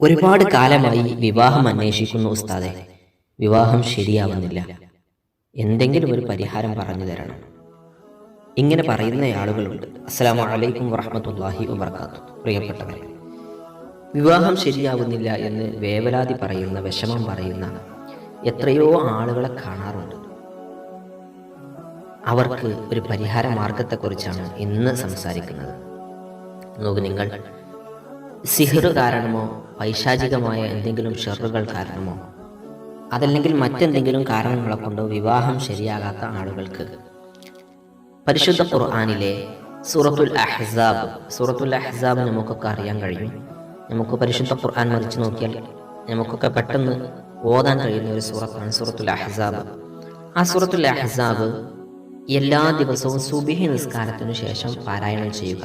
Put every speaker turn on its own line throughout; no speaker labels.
ഒരുപാട് കാലമായി വിവാഹം അന്വേഷിക്കുന്നു ഉസ്താദെ. വിവാഹം ശരിയാവുന്നില്ല. എന്തെങ്കിലും ഒരു പരിഹാരം പറഞ്ഞു തരണം. ഇങ്ങനെ പറയുന്ന ആളുകളുണ്ട്. അസ്സലാമു അലൈക്കും വറഹ്മത്തുള്ളാഹി വബറകാതുഹു. പ്രിയപ്പെട്ടവരെ, വിവാഹം ശരിയാവുന്നില്ല എന്ന് വേവലാതി പറയുന്ന, വിഷമം പറയുന്ന എത്രയോ ആളുകളെ കാണാറുണ്ട്. അവർക്ക് ഒരു പരിഹാര മാർഗത്തെക്കുറിച്ചാണ് ഇന്ന് സംസാരിക്കുന്നത്. നോക്കൂ, നിങ്ങൾ സിഹ്ർ കാരണമോ പൈശാചികമായ എന്തെങ്കിലും ഷെറുകൾ കാരണമോ അതല്ലെങ്കിൽ മറ്റെന്തെങ്കിലും കാരണങ്ങളെ കൊണ്ടോ വിവാഹം ശരിയാകാത്ത ആളുകൾക്ക് പരിശുദ്ധ ഖുർആനിലെ സൂറത്തുൽ അഹ്സാബ് നമുക്കൊക്കെ അറിയാൻ കഴിയും. നമുക്ക് പരിശുദ്ധ ഖുർആൻ മറിച്ച് നോക്കിയാൽ നമുക്കൊക്കെ പെട്ടെന്ന് ഓതാൻ കഴിയുന്ന ഒരു സൂറത്താണ് സൂറത്തുൽ അഹ്സാബ്. ആ സൂറത്തുൽ അഹ്സാബ് എല്ലാ ദിവസവും സുബ്ഹി നിസ്കാരത്തിനു ശേഷം പാരായണം ചെയ്യുക.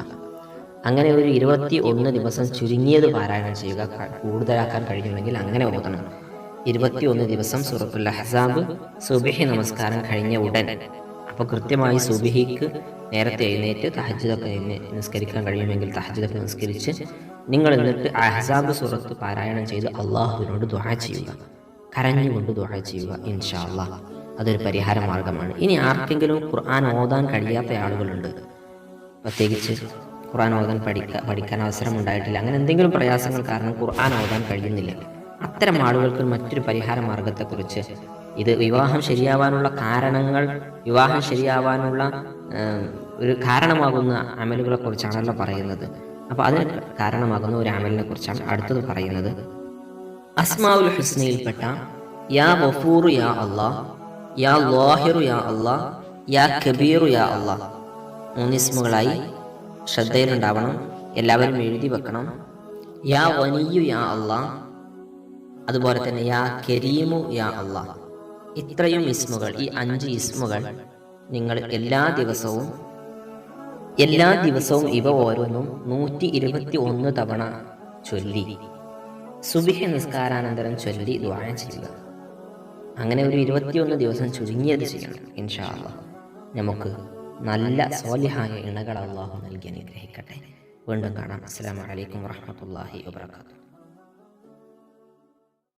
അങ്ങനെ ഒരു 21 ദിവസം ചുരുങ്ങിയത് പാരായണം ചെയ്യുക. കൂടുതലാക്കാൻ കഴിയുമെങ്കിൽ അങ്ങനെ ഓതണം. 21 ദിവസം സൂറത്തുൽ അഹ്സാബ് സുബ്ഹി നമസ്കാരം കഴിഞ്ഞ ഉടൻ, അപ്പോൾ കൃത്യമായി സുബ്ഹിക്ക് നേരത്തെ എഴുന്നേറ്റ് തഹജ്ജുദൊക്കെ നിസ്കരിക്കാൻ കഴിയുമെങ്കിൽ തഹജ്ജുദൊക്കെ നിസ്കരിച്ച് നിങ്ങൾ എന്നിട്ട് അഹ്സാബ് സൂറത്ത് പാരായണം ചെയ്ത് അള്ളാഹുവിനോട് ദുആ ചെയ്യുക. കരഞ്ഞുകൊണ്ട് ദുആ ചെയ്യുക. ഇൻഷാ അല്ലാഹ് അതൊരു പരിഹാര മാർഗമാണ്. ഇനി ആർക്കെങ്കിലും ഖുർആൻ ഓതാൻ കഴിയാത്ത ആളുകളുണ്ട്, പ്രത്യേകിച്ച് ഖുർആൻ ഓതാൻ പഠിക്കാൻ അവസരം ഉണ്ടായിട്ടില്ല, അങ്ങനെ എന്തെങ്കിലും പ്രയാസങ്ങൾ കാരണം ഖുർആൻ ഓതാൻ കഴിയുന്നില്ല, അത്തരം ആളുകൾക്ക് മറ്റൊരു പരിഹാര മാർഗത്തെക്കുറിച്ച്, ഇത് വിവാഹം ശരിയാവാനുള്ള കാരണങ്ങൾ, വിവാഹം ശരിയാവാനുള്ള ഒരു കാരണമാകുന്ന അമലുകളെ കുറിച്ചാണല്ലോ പറയുന്നത്. അപ്പോൾ അതിന് കാരണമാകുന്ന ഒരു അമലിനെ കുറിച്ചാണ് അടുത്തത് പറയുന്നത്. അസ്മാഉൽ ഹുസ്നയിൽപ്പെട്ട യാ ഗഫൂറു യാ അല്ലാഹ്, യാ ളാഹിറു യാ അല്ലാഹ്, യാ കബീറു യാ അല്ലാഹ്, 3 ഇസ്മുകളായി ശ്രദ്ധയിലുണ്ടാവണം. എല്ലാവരും എഴുതി വെക്കണം. യാ വനിയു യാ അല്ലാഹ്, അതുപോലെ തന്നെ യാ കരീമു യാ അല്ലാഹ്. ഇത്രയും ഇസ്മുകൾ, ഈ 5 ഇസ്മുകൾ നിങ്ങൾ എല്ലാ ദിവസവും ഇവ ഓരോന്നും 121 തവണ ചൊല്ലി സുബ്ഹി നിസ്കാരാനന്തരം ചൊല്ലി ദുആ ചെയ്യുക. അങ്ങനെ ഒരു 21 ദിവസം ചുരുങ്ങിയത് ചെയ്യണം. ഇൻഷാ അല്ലാഹ് നമുക്ക് നല്ല സ്വാലിഹായ ഇണകൾ അല്ലാഹു നൽകി അനുഗ്രഹിക്കട്ടെ. വീണ്ടും കാണാം. അസ്സലാമു അലൈക്കും വറഹ്മത്തുള്ളാഹി വബറകാതുഹു.